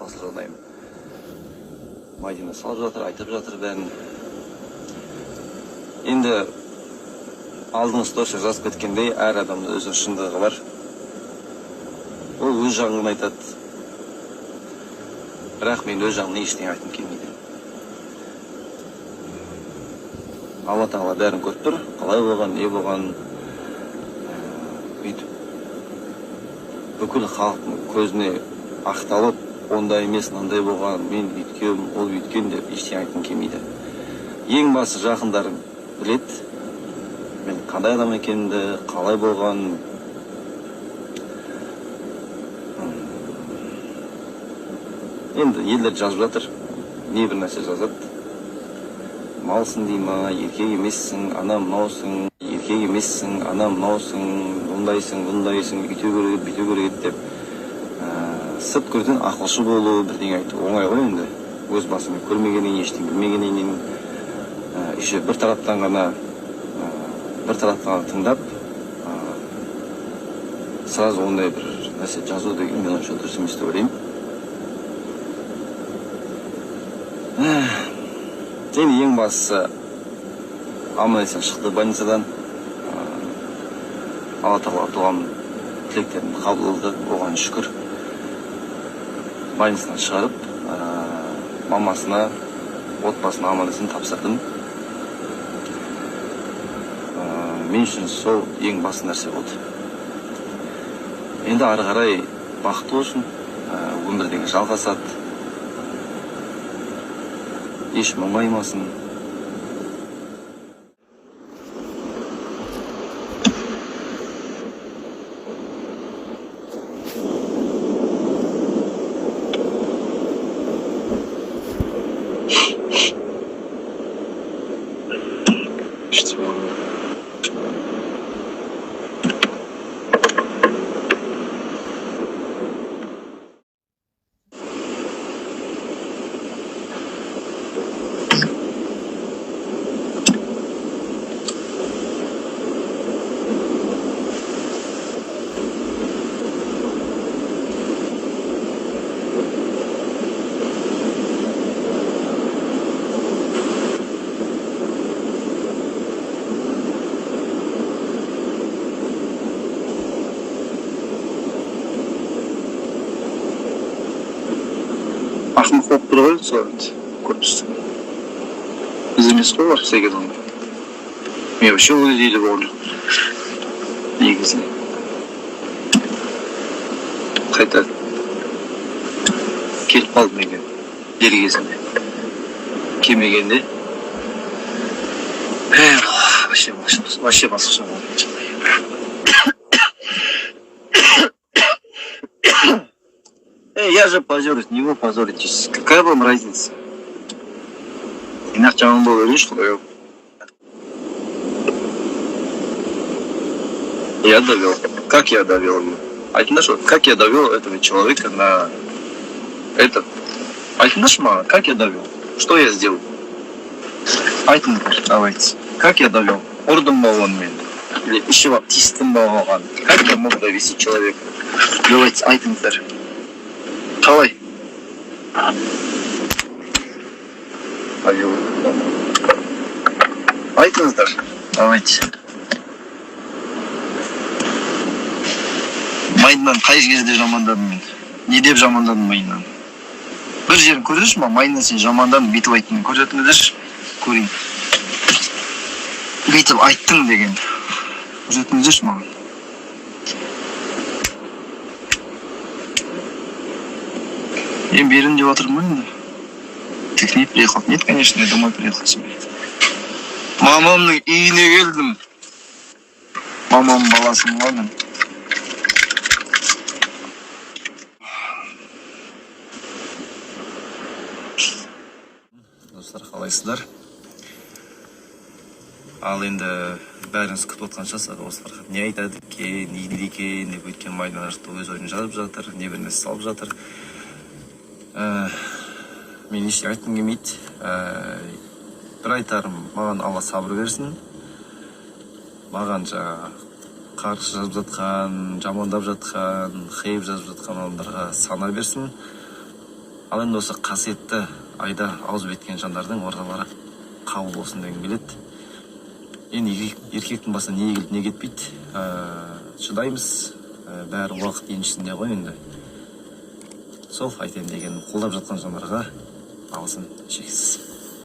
отбасылық жағдайым. Мадина салып жатыр, айтып жатыр бәрін. Енді алдыңыз тоша жазып кеткендей, әр адамда өзінің шындығы бар. Ол өз жағын айтады. Бірақ мен өз жағын ештеңе айтқым келмейді. Алла тағала бәрін көріп тұр. Қалай болған, не болған. Бүйтіп бүкіл халықтың көзіне ақталып, ондай емес, мынандай болған, мен бүйткем, ол бүйткен деп ештеңе айтқым келмейді. Ең басы жақындарым білет. Мен қандай адам екенімді, қалай болған. Енді елдер жазып жатыр, не бір нәрсе жазады. Малсың дей ма, еркек емессің, анам мынаусың, еркек емессің, анам мынаусың, бұндайсың, бұндайсың, үйтеу керек, бүйтеу керек деп. Сырт көрден ақылшы болу, бірдеңе айту оңай ғой енді. Өз басымен көрмегеннен, ештеңе білмегеннен, еще бір тараптан ғана тыңдап, сразу ондай бір нәрсе жазу деген мен онша дұрыс емес деп ойлаймын. Енді ең бастысы аман-есен шықты больницадан. Алла тағала туған тілектерімді қабыл қылды, оған шүкір. Больницадан шығарып, мамасына, отбасына аман-есен тапсырдым. Мен үшін сол ең басты нәрсе болды. Енді ары қарай бақытты болсын, өмірдегі жалғасады. Еш мұңаймасын. Ақымақ болып тұр ғой, соларды көріпсіз. Біз емес қой бар, сәйгет оны. Мен вообще өлі дейді болған жоқ. Негізі. Қайта келіп қалдым екен, дер кезінде. Келмегенде. Вообще басқаша болған. Я же позорюсь, не вы позоритесь. Какая вам разница? Иначе он был лишь, что я довел. Как я довел его? Как я довел этого человека на этот? Как я довел? Что я сделал? Давайте. Как я довел? Орден Малонмен. Или еще баптистом Малон. Как я мог довести человека? Давайте, айтыңыздар. Қалай? Айтыңыздар. Давайте. Майынан қай жерде жамандадым мен? Не деп жамандадым майынан? Бір жерін көрдіңіз ма? Майынан сен жамандадың, бүйтіп айттың. Көрсетіңіздерші? Көрейін. Бүйтіп айттың деген. Көрсетіңіздерші маған? Я берем деп отырмын. Тек не приехал? Нет, конечно, я домой приехал себе. Мамамның үйіне келдім. Мамамның баласын болдым. Достар, қалайсыздар? Ал енді бәріңіз күтіп отқан шығарсыздар, осылар не айтады екен, не дейді екен деп, өткен Майдан ашты өз ойын жазып жатыр, не бір нәрсе салып жатыр. Мен ештеңе айтқым келмейді. Бір айтарым, маған Алла сабыр берсін. Маған жаңа қарсы жазып жатқан, жамандап жатқан, хейп жазып жатқан адамдарға сана берсін. Ал енді осы қасиетті айда ауыз біткен жандардың оразалары қабыл болсын дегім келеді. Енді еркектің басына не келді, не кетпейді. Шыдаймыз, бәрі уақыт еншісінде ғой енді. Сол айтайын деген қолдап жатқан жандарға алсын шексіз.